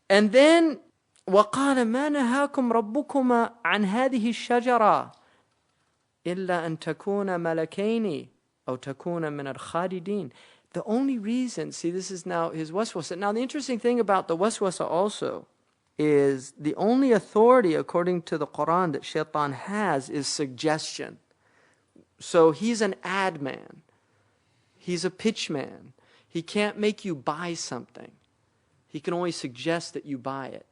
And then, وَقَالَ مَا نَهَاكُمْ رَبُّكُمَا عَنْ هَذِهِ الشَّجَرَةِ إِلَّا أَن تَكُونَ مَلَكَيْنِ أَوْ تَكُونَ مِنَ الْخَالِدِينَ. The only reason, see, this is now his waswasa. Now, the interesting thing about the waswasa also is the only authority, according to the Quran, that shaitan has is suggestion. So he's an ad man. He's a pitch man. He can't make you buy something. He can only suggest that you buy it.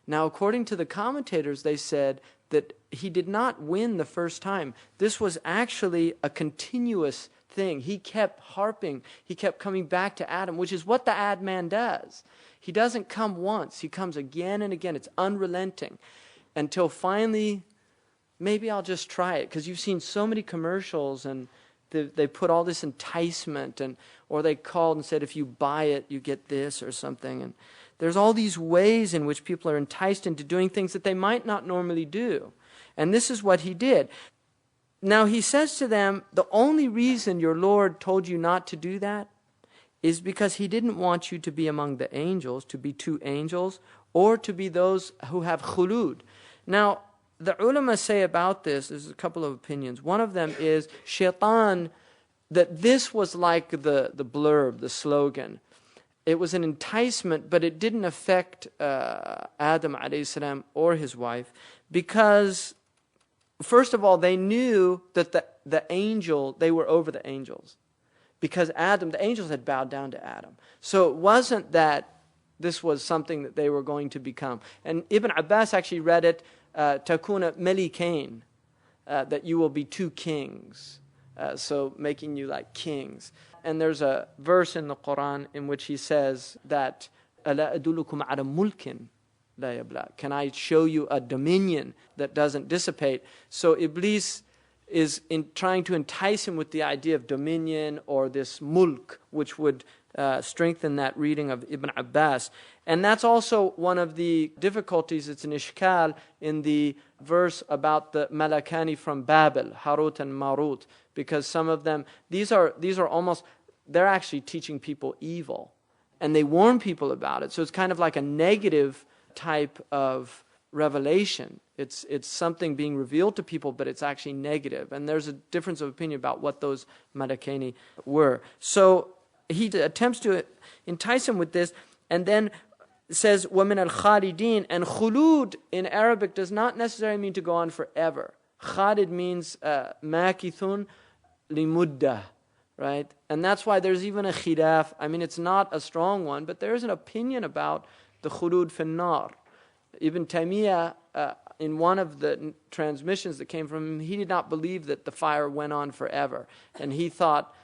Now, according to the commentators, they said that he did not win the first time. This was actually a continuous thing. He kept harping. He kept coming back to Adam, which is what the ad man does. He doesn't come once. He comes again and again. It's unrelenting until finally, maybe I'll just try it. Because you've seen so many commercials and they put all this enticement, or they called and said, if you buy it, you get this or something. And there's all these ways in which people are enticed into doing things that they might not normally do. And this is what he did. Now he says to them, the only reason your Lord told you not to do that is because he didn't want you to be among the angels, to be two angels, or to be those who have khulud. Now, the ulama say about this, there's a couple of opinions. One of them is shaitan, that this was like the blurb, the slogan. It was an enticement, but it didn't affect Adam alayhi salam or his wife, because first of all, they knew that the angel, they were over the angels. Because Adam, the angels had bowed down to Adam. So it wasn't that this was something that they were going to become. And Ibn Abbas actually read it, takuna melikain, that you will be two kings. So making you like kings. And there's a verse in the Quran in which he says that, أَلَا أَدُلُّكُمْ عَلَى مُلْكٍ لَا يَبْلَى. Can I show you a dominion that doesn't dissipate? So Iblis is trying to entice him with the idea of dominion or this mulk, which would strengthen that reading of Ibn Abbas. And that's also one of the difficulties. It's an ishkal in the verse about the malakani from Babel, Harut and Marut, because some of them, these are almost, they're actually teaching people evil, and they warn people about it. So it's kind of like a negative type of revelation. It's something being revealed to people, but it's actually negative. And there's a difference of opinion about what those malakani were. So he attempts to entice him with this, and then says, وَمِنَ الْخَالِدِينَ. And khulud in Arabic does not necessarily mean to go on forever. Khalid means makithun limuddah, right? And that's why there's even a khilaf. I mean, it's not a strong one, but there is an opinion about the khulud fin nar. Ibn Taymiyyah, in one of the transmissions that came from him, he did not believe that the fire went on forever. And he thought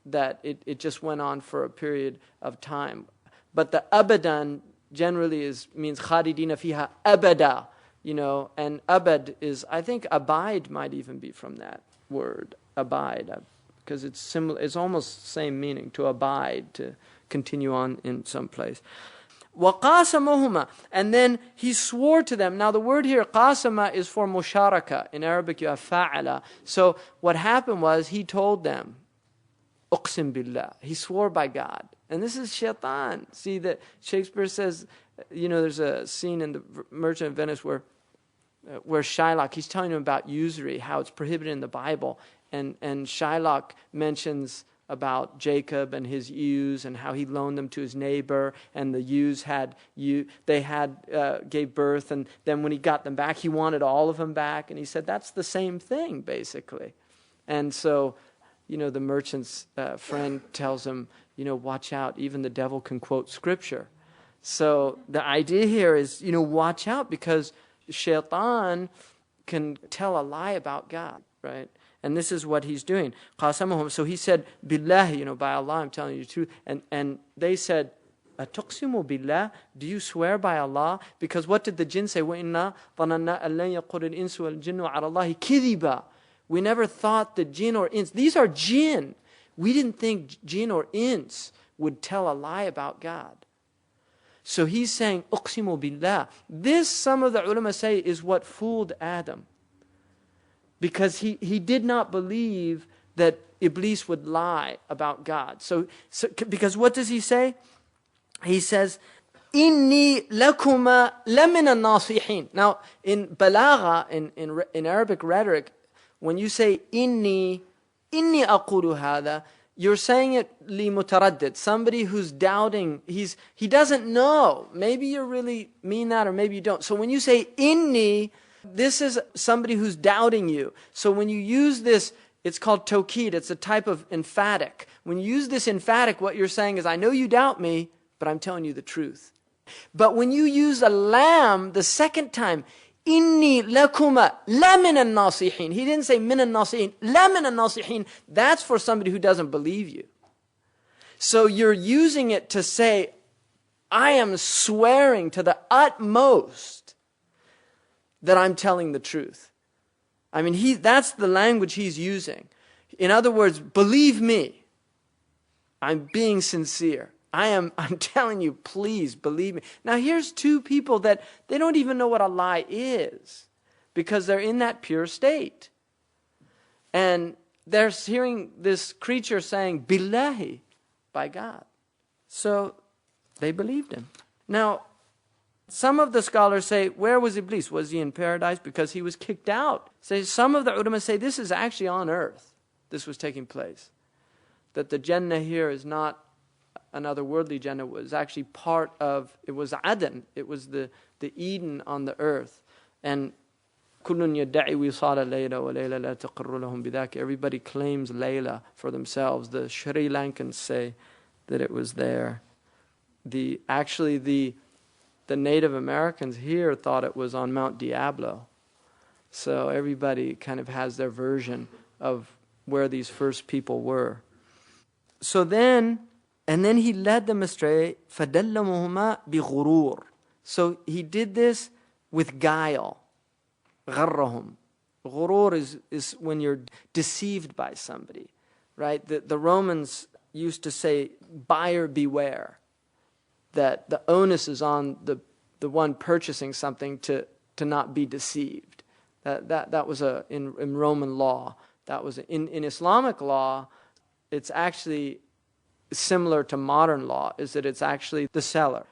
that it just went on for a period of time. But the abadan generally means khalidina fiha abada, and abad is, I think abide might even be from that word, abide, because it's similar, it's almost the same meaning, to abide, to continue on in some place. وَقَاسَمَهُمَا. And then he swore to them. Now the word here, qasama, is for musharaka. In Arabic you have fa'ala. So what happened was he told them, uqsim billah. He swore by God. And this is shaitan. See that Shakespeare says, there's a scene in the Merchant of Venice where Shylock, he's telling him about usury, how it's prohibited in the Bible. And Shylock mentions about Jacob and his ewes and how he loaned them to his neighbor, and the ewes gave birth, and then when he got them back, he wanted all of them back, and he said that's the same thing basically. And so, the merchant's friend tells him, watch out, even the devil can quote scripture. So the idea here is, watch out, because shaitan can tell a lie about God, right? And this is what he's doing. قَاسَمَهُمْ. So he said, Billah, by Allah, I'm telling you the truth. And they said, أَتُقْسِمُ billah? Do you swear by Allah? Because what did the jinn say? وَإِنَّا ظَنَنَّا أَن لَن يَقُولِ الْإِنسُ وَالْجِنُّ عَلَى اللَّهِ كِذِبًا. We never thought that jinn or ins, these are jinn. We didn't think jinn or ins would tell a lie about God. So he's saying, أُقْسِمُ billah. This, some of the ulama say, is what fooled Adam. Because he did not believe that Iblis would lie about God. So because what does he say? He says, إِنِّي لَكُمَا لَمِنَ النَّاصِحِينَ. Now, in balagha, in Arabic rhetoric, when you say إِنِّي أَقُولُ هَذَا, you're saying it لِمُتَرَدِّد, somebody who's doubting, he doesn't know. Maybe you really mean that or maybe you don't. So when you say إِنِّي, this is somebody who's doubting you. So when you use this, it's called tawkid, it's a type of emphatic. When you use this emphatic, what you're saying is, I know you doubt me, but I'm telling you the truth. But when you use a lam the second time, inni lakuma la min al-nasihin. He didn't say min al-nasihin, la min al-nasihin. That's for somebody who doesn't believe you. So you're using it to say, I am swearing to the utmost that I'm telling the truth. I mean, that's the language he's using. In other words, believe me. I'm being sincere. I'm telling you, please believe me. Now here's two people that they don't even know what a lie is because they're in that pure state. And they're hearing this creature saying, Billahi, by God. So they believed him. Now, some of the scholars say, where was Iblis? Was he in paradise? Because he was kicked out. So some of the ulama say this is actually on earth. This was taking place. That the Jannah here is not another worldly Jannah, was actually part of, it was Aden, it was the Eden on the earth. And كُلٌّ يَدَّعِي وِصَالَ لَيْلَ وَلَيْلَ لَا تَقِرُّ لَهُمْ بِذَاكِ. Everybody claims Layla for themselves. The Sri Lankans say that it was there. Actually, the Native Americans here thought it was on Mount Diablo. So everybody kind of has their version of where these first people were. So then he led them astray. فَدَلَّمُهُمَا بِغُرُورٍ. So he did this with guile. غَرَّهُمْ. Ghurur is when you're deceived by somebody, right? The Romans used to say, buyer beware. That the onus is on the one purchasing something to not be deceived. That was in Roman law. That was in Islamic law. It's actually similar to modern law, is that it's actually the seller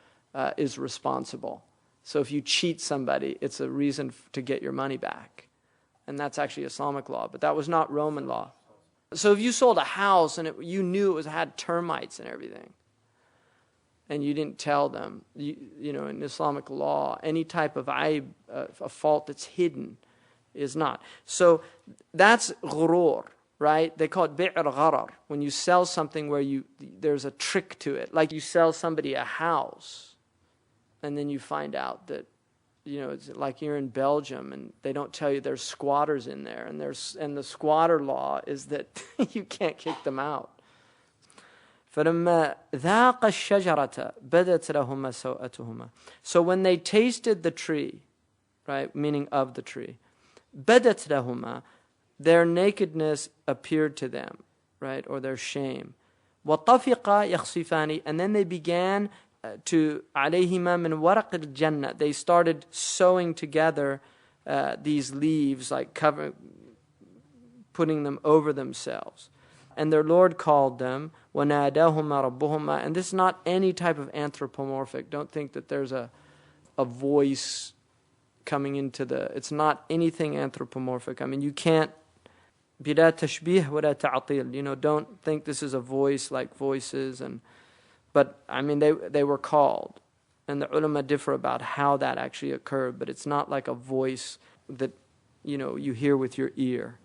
is responsible. So if you cheat somebody, it's a reason to get your money back. And that's actually Islamic law, but that was not Roman law. So if you sold a house and you knew it had termites and everything, and you didn't tell them, you know, in Islamic law, any type of aib, a fault that's hidden is not. So that's ghurur. Right? They call it bi'r gharar. When you sell something where there's a trick to it. Like you sell somebody a house and then you find out that, you know, it's like you're in Belgium and they don't tell you there's squatters in there. And the squatter law is that you can't kick them out. فَلَمَّا ذَاقَ الشَّجَرَةَ بَدَتْ لَهُمَا سَوْءَتُهُمَا. So when they tasted the tree, right, meaning of the tree, بَدَتْ لَهُمَا, their nakedness appeared to them, right, or their shame. وَطَفِقَ يَخْصِفَانِ. And then they began to عَلَيْهِمَا مِنْ وَرَقِ الْجَنَّةِ. They started sewing together these leaves, like putting them over themselves. And their Lord called them, وَنَادَاهُمَا رَبُّهُمَا. And this is not any type of anthropomorphic. Don't think that there's a voice coming into it's not anything anthropomorphic. I mean, you can't, بِلَا تَشْبِيهْ وَلَا تَعْطِيلْ. You know, don't think this is a voice like voices. But, I mean, they were called. And the ulama differ about how that actually occurred. But it's not like a voice that, you know, you hear with your ear.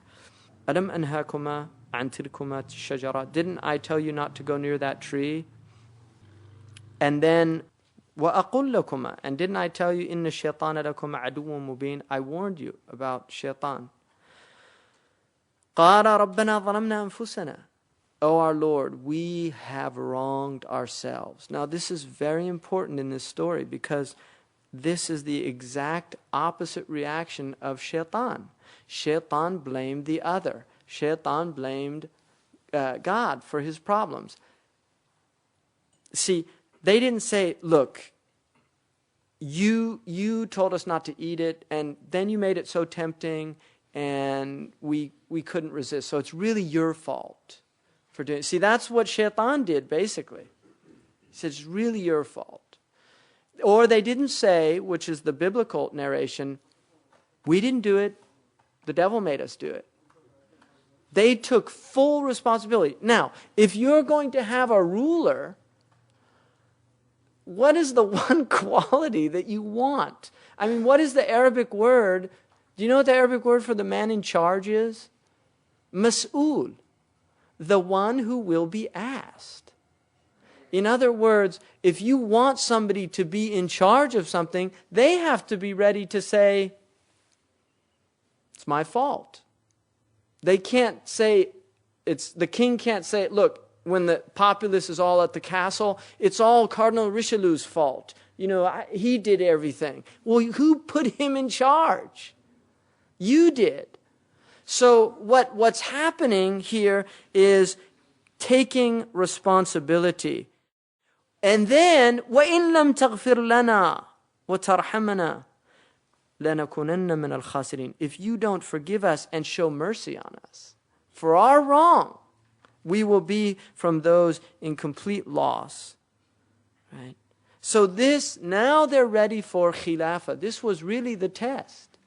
أَلَمْ أَنْهَاكُمَا عَنْ تِلْكُمَا الشَّجَرَةِ. Didn't I tell you not to go near that tree? And then, وَأَقُلْ لَكُمَا. And didn't I tell you, إِنَّ الشَّيْطَانَ لَكُمَا عَدُوٌ مُبِينٌ. I warned you about shaitan. قَالَ رَبَّنَا ظَلَمْنَا أَنفُسَنَا. O our Lord, we have wronged ourselves. Now this is very important in this story because this is the exact opposite reaction of shaitan. Shaitan blamed the other. Shaitan blamed God for his problems. See, they didn't say, look, you told us not to eat it, and then you made it so tempting, and we couldn't resist. So it's really your fault for doing it. See, that's what shaitan did, basically. He said, it's really your fault. Or they didn't say, which is the biblical narration, we didn't do it, the devil made us do it. They took full responsibility. Now, if you're going to have a ruler, what is the one quality that you want? I mean, what is the Arabic word? Do you know what the Arabic word for the man in charge is? Mas'ul. The one who will be asked. In other words, if you want somebody to be in charge of something, they have to be ready to say, it's my fault. They can't say, the king can't say, look, when the populace is all at the castle, it's all Cardinal Richelieu's fault. He did everything. Well, who put him in charge? You did. So what's happening here is taking responsibility. And then, وَإِن لَمْ تَغْفِرْ لَنَا وَتَرْحَمَنَا لَنَكُونَنَّ مِنَ الْخَاسِرِينَ. If you don't forgive us and show mercy on us for our wrong, we will be from those in complete loss. Right? So now they're ready for Khilafah. This was really the test.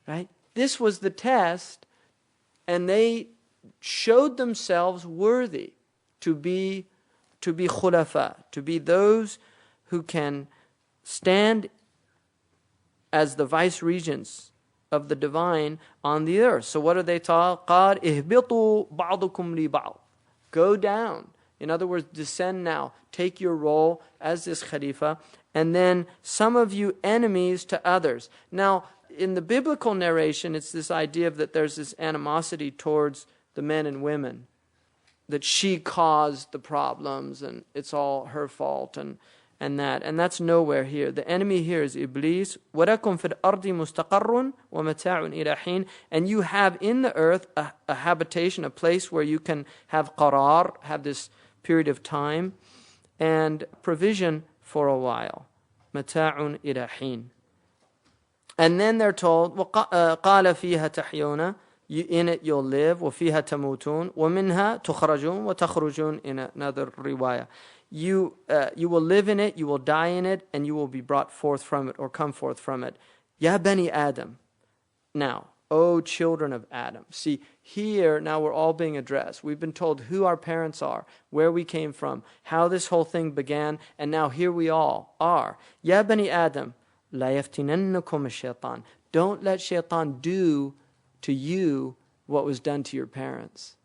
Right? This was the test, and they showed themselves worthy to be khulafa, to be those who can stand as the vice regents of the divine on the earth. So what are they taught? قَالْ اِهْبِطُوا بَعْضُكُمْ لِبَعْضٍ. Go down. In other words, descend now. Take your role as this Khalifa. And then some of you enemies to others. Now, in the biblical narration, it's this idea that there's this animosity towards the men and women, that she caused the problems and it's all her fault and that's nowhere here. The enemy here is Iblis. وَلَكُمْ فِي الْأَرْضِ مُسْتَقَرٌ وَمَتَاعٌ إِلَى حِينٍ. And you have in the earth a habitation, a place where you can have qarar, have this period of time, and provision for a while. مَتَاعٌ إِلَى حِينٍ. And then they're told, قَالَ فِيهَا تَحْيَوْنَ. In it you'll live, وَفِيهَا تَمُوتُونَ وَمِنْهَا تُخْرَجُونَ وَتَخْرُجُونَ in another riwayah. You will live in it, you will die in it, and you will be brought forth from it or come forth from it. Ya Bani Adam. Now, O children of Adam. See, here now we're all being addressed. We've been told who our parents are, where we came from, how this whole thing began, and now here we all are. Ya Bani Adam. La yaftinannakum ash-shaytan. Don't let shaitan do to you what was done to your parents.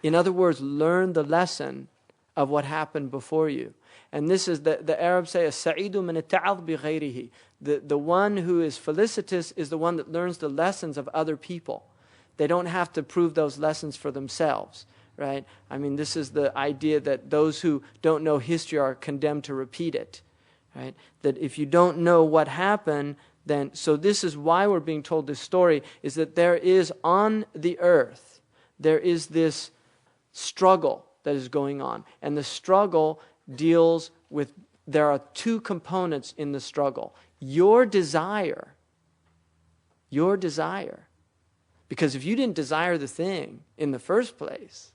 In other words, learn the lesson of what happened before you. And this is the Arabs say, as-sa'idu min at-ta'adh bi ghayrihi. The one who is felicitous is the one that learns the lessons of other people. They don't have to prove those lessons for themselves, right? I mean, this is the idea that those who don't know history are condemned to repeat it, right? That if you don't know what happened, then, so this is why we're being told this story, is that there is on the earth, there is this struggle that is going on. And the struggle deals with, there are two components in the struggle. Your desire. Because if you didn't desire the thing in the first place,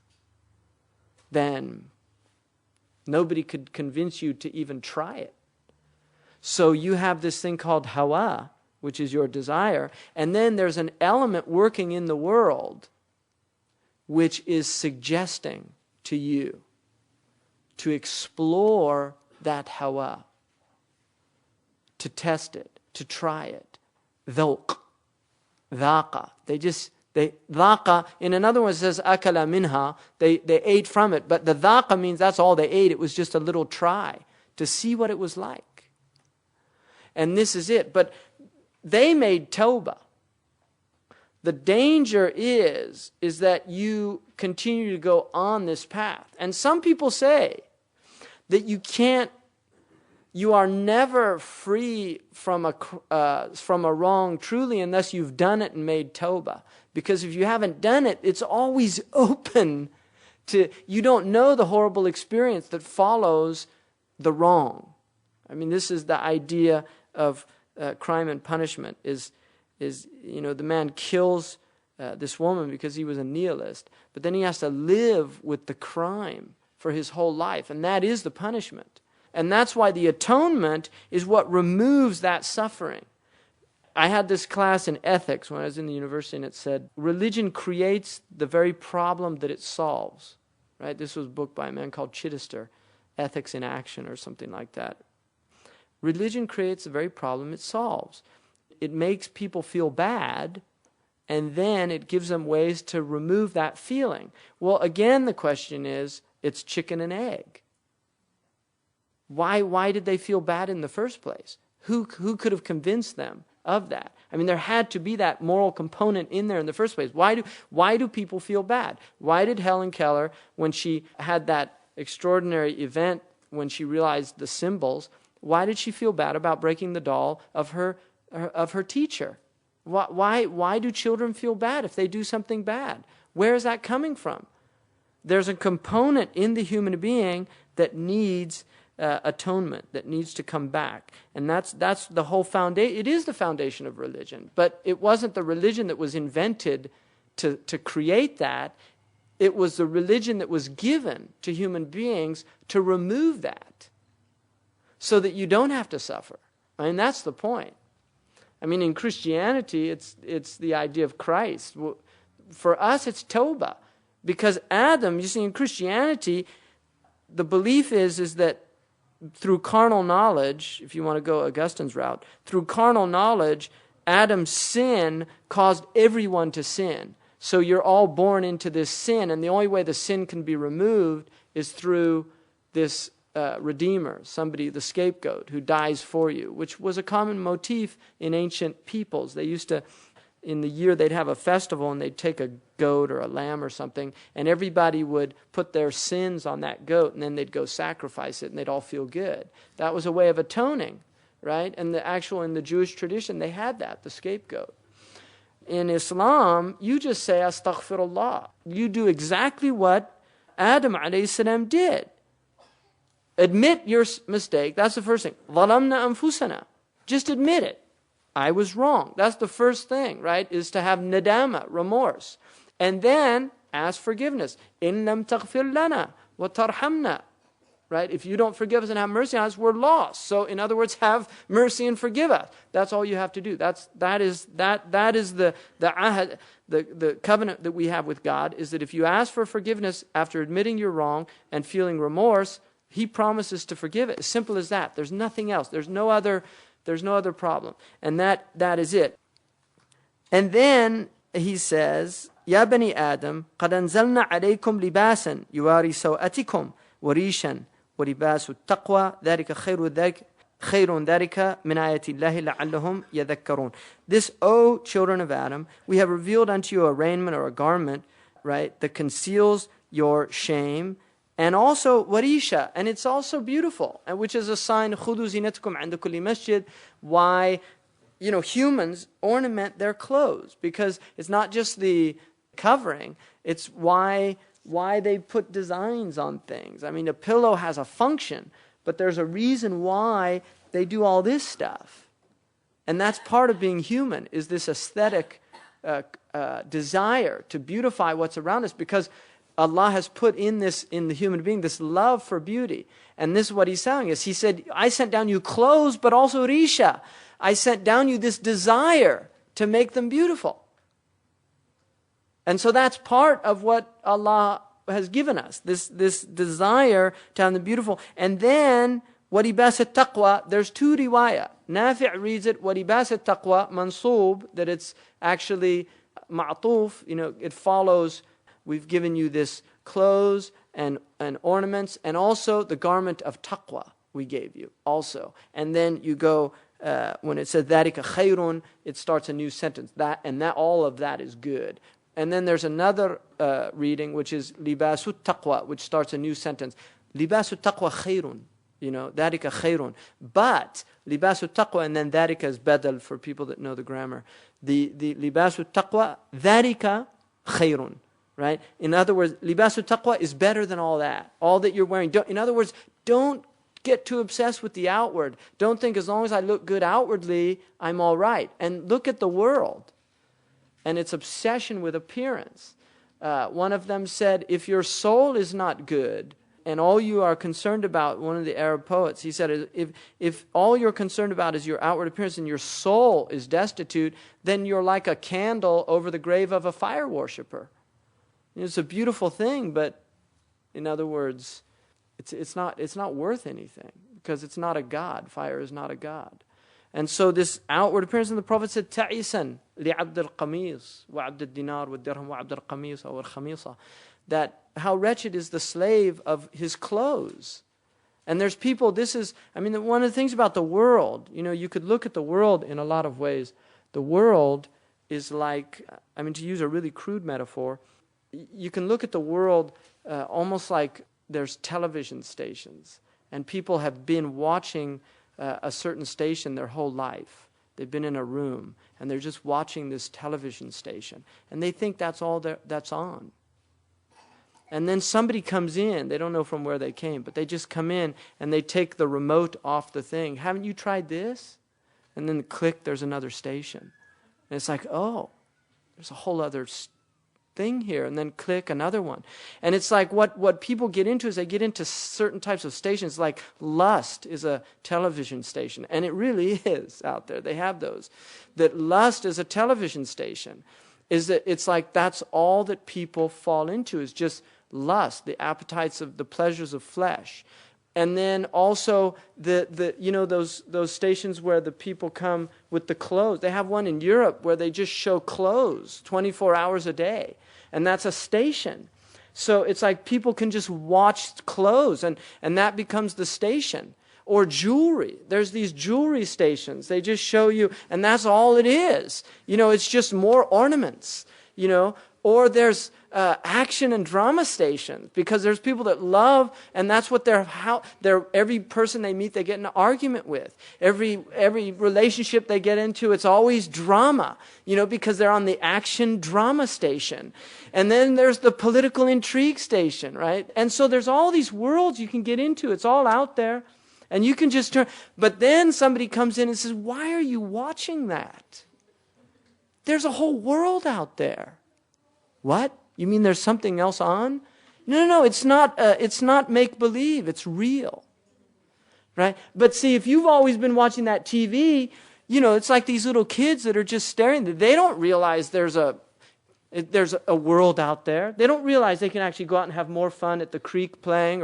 then nobody could convince you to even try it. So you have this thing called hawa, which is your desire, and then there's an element working in the world which is suggesting to you to explore that hawa, to test it, to try it. Dhawq, dhaqa. Dhaqa, in another one it says akala minha, they ate from it, but the dhaqa means that's all they ate. It was just a little try to see what it was like. And this is it. But they made tawbah. The danger is that you continue to go on this path. And some people say that you are never free from a wrong truly unless you've done it and made tawbah. Because if you haven't done it, it's always open to, you don't know the horrible experience that follows the wrong. I mean, this is the idea of crime and punishment is the man kills this woman because he was a nihilist, but then he has to live with the crime for his whole life, and that is the punishment. And that's why the atonement is what removes that suffering. I had this class in ethics when I was in the university, and it said, religion creates the very problem that it solves. Right? This was a book by a man called Chittister, Ethics in Action or something like that. Religion creates the very problem it solves. It makes people feel bad, and then it gives them ways to remove that feeling. Well, again, the question is, it's chicken and egg. Why did they feel bad in the first place? Who could have convinced them of that? I mean, there had to be that moral component in there in the first place. Why do people feel bad? Why did Helen Keller, when she had that extraordinary event, when she realized the symbols, why did she feel bad about breaking the doll of her teacher? Why do children feel bad if they do something bad? Where is that coming from? There's a component in the human being that needs atonement, that needs to come back. And that's the whole foundation. It is the foundation of religion. But it wasn't the religion that was invented to create that. It was the religion that was given to human beings to remove that, so that you don't have to suffer. I mean, that's the point. I mean, in Christianity, it's the idea of Christ. For us, it's Tawbah. Because Adam, you see, in Christianity, the belief is that through carnal knowledge, if you want to go Augustine's route, through carnal knowledge, Adam's sin caused everyone to sin. So you're all born into this sin, and the only way the sin can be removed is through this Redeemer, somebody, the scapegoat, who dies for you, which was a common motif in ancient peoples. They used to, in the year, they'd have a festival, and they'd take a goat or a lamb or something, and everybody would put their sins on that goat, and then they'd go sacrifice it, and they'd all feel good. That was a way of atoning, right? And in the Jewish tradition, they had that, the scapegoat. In Islam, you just say, astaghfirullah. You do exactly what Adam alayhi salam did. Admit your mistake. That's the first thing. ظَلَمْنَا أَنفُسَنَا. Just admit it. I was wrong. That's the first thing, right? Is to have nadama, remorse. And then ask forgiveness. إِن لَمْ تَغْفِرْ لَنَا وَتَرْحَمْنَا. Right? If you don't forgive us and have mercy on us, we're lost. So in other words, have mercy and forgive us. That's all you have to do. That is the ahad, the covenant that we have with God, is that if you ask for forgiveness after admitting you're wrong and feeling remorse, He promises to forgive it. As simple as that. There's nothing else. There's no other problem. And that is it. And then he says, Ya bani Adam, قَدْ أَنزَلْنَا عَلَيْكُمْ لِبَاسًا يُوَارِي سَوْءَتِكُمْ وَرِيشًا وَلِبَاسُ التَّقْوَى ذَلِكَ خَيْرٌ ذَلِكَ مِنْ آيَةِ اللَّهِ لَعَلَّهُمْ يَذَكَّرُونَ. This, O children of Adam, we have revealed unto you a raiment or a garment, right, that conceals your shame, and also warisha, and it's also beautiful, and which is a sign, خُذُوا زِينَتَكُمْ عِنْدَ كُلِّ مَسْجِدٍ, why humans ornament their clothes, because it's not just the covering, it's why they put designs on things. I mean, a pillow has a function, but there's a reason why they do all this stuff. And that's part of being human, is this aesthetic desire to beautify what's around us, because Allah has put in the human being this love for beauty. And this is what He's telling us. He said, I sent down you clothes, but also risha. I sent down you this desire to make them beautiful. And so that's part of what Allah has given us, this desire to have them beautiful. And then, وَلِبَاسَ التَّقْوَى, there's two riwayah. Nafi' reads it, وَلِبَاسَ التَّقْوَى, mansoob, that it's actually ma'tuf, it follows. We've given you this clothes and ornaments, and also the garment of taqwa we gave you also. And then you go, when it says ذَلِكَ خَيْرٌ, it starts a new sentence. All of that is good. And then there's another reading, which is libasu taqwa, which starts a new sentence. Libasu taqwa khayrun, ذَلِكَ خَيْرٌ. But libasu taqwa, and then ذَلِكَ is badal for people that know the grammar. The libasu taqwa, ذَلِكَ خَيْرٌ. Right? In other words, libasu taqwa is better than all that. All that you're wearing. In other words, don't get too obsessed with the outward. Don't think as long as I look good outwardly, I'm all right. And look at the world and its obsession with appearance. One of them said, if your soul is not good and all you are concerned about, one of the Arab poets, he said, if all you're concerned about is your outward appearance and your soul is destitute, then you're like a candle over the grave of a fire worshiper. It's a beautiful thing, but in other words, it's not worth anything because it's not a God. Fire is not a God. And so this outward appearance, and the Prophet said, "Ta'isan li'abd al-qamis wa 'abd al-dinar wa dirham wa 'abd al-qamis or al-khamisa," that how wretched is the slave of his clothes. And there's people, one of the things about the world, you could look at the world in a lot of ways. The world is like, to use a really crude metaphor, you can look at the world almost like there's television stations, and people have been watching a certain station their whole life. They've been in a room, and they're just watching this television station, and they think that's all that's on. And then somebody comes in, they don't know from where they came, but they just come in, and they take the remote off the thing. Haven't you tried this? And then click, there's another station. And it's like, oh, there's a whole other thing here, and then click another one. And it's like what people get into is they get into certain types of stations, like lust is a television station, and it really is out there. They have those. That lust is a television station, is that it's like that's all that people fall into is just lust, the appetites of the pleasures of flesh. And then also those stations where the people come with the clothes. They have one in Europe where they just show clothes 24 hours a day. And that's a station. So it's like people can just watch clothes and that becomes the station. Or jewelry. There's these jewelry stations. They just show you, and that's all it is. It's just more ornaments. Or there's action and drama stations, because there's people that love, and that's what every person they meet, they get in an argument with. Every relationship they get into, it's always drama, because they're on the action drama station. And then there's the political intrigue station, right? And so there's all these worlds you can get into. It's all out there. And you can just turn, but then somebody comes in and says, why are you watching that? There's a whole world out there. What? You mean there's something else on? No, it's not make-believe, it's real. Right? But see, if you've always been watching that TV, it's like these little kids that are just staring. They don't realize there's a world out there. They don't realize they can actually go out and have more fun at the creek playing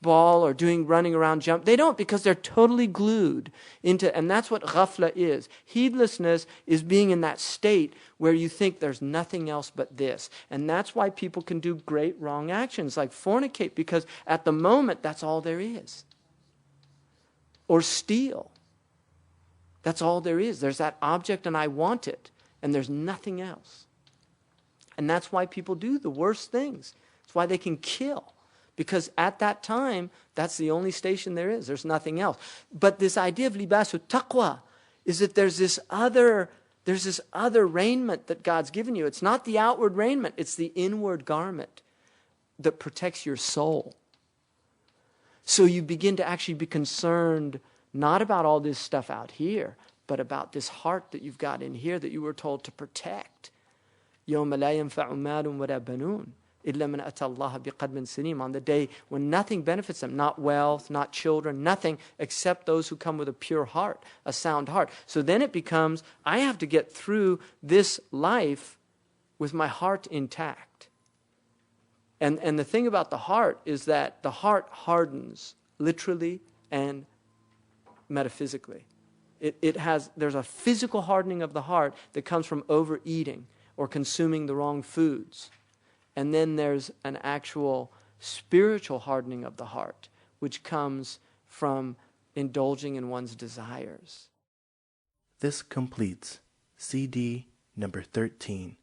ball or running around jump. They don't, because they're totally glued into, and that's what ghafla is. Heedlessness is being in that state where you think there's nothing else but this. And that's why people can do great wrong actions like fornicate, because at the moment that's all there is. Or steal. That's all there is. There's that object and I want it, and there's nothing else. And that's why people do the worst things. That's why they can kill. Because at that time, that's the only station there is. There's nothing else. But this idea of libasu taqwa is that there's this other raiment that God's given you. It's not the outward raiment. It's the inward garment that protects your soul. So you begin to actually be concerned not about all this stuff out here, but about this heart that you've got in here that you were told to protect. يَوْمَ لَا يَنْفَعُ مَالٌ وَلَا بَنُونَ إِلَّا مَنْ أَتَى اللَّهَ بِقَلْبٍ سَلِيمٍ. On the day when nothing benefits them, not wealth, not children, nothing except those who come with a pure heart, a sound heart. So then it becomes, I have to get through this life with my heart intact. And the thing about the heart is that the heart hardens literally and metaphysically. There's a physical hardening of the heart that comes from overeating or consuming the wrong foods. And then there's an actual spiritual hardening of the heart, which comes from indulging in one's desires. This completes CD number 13.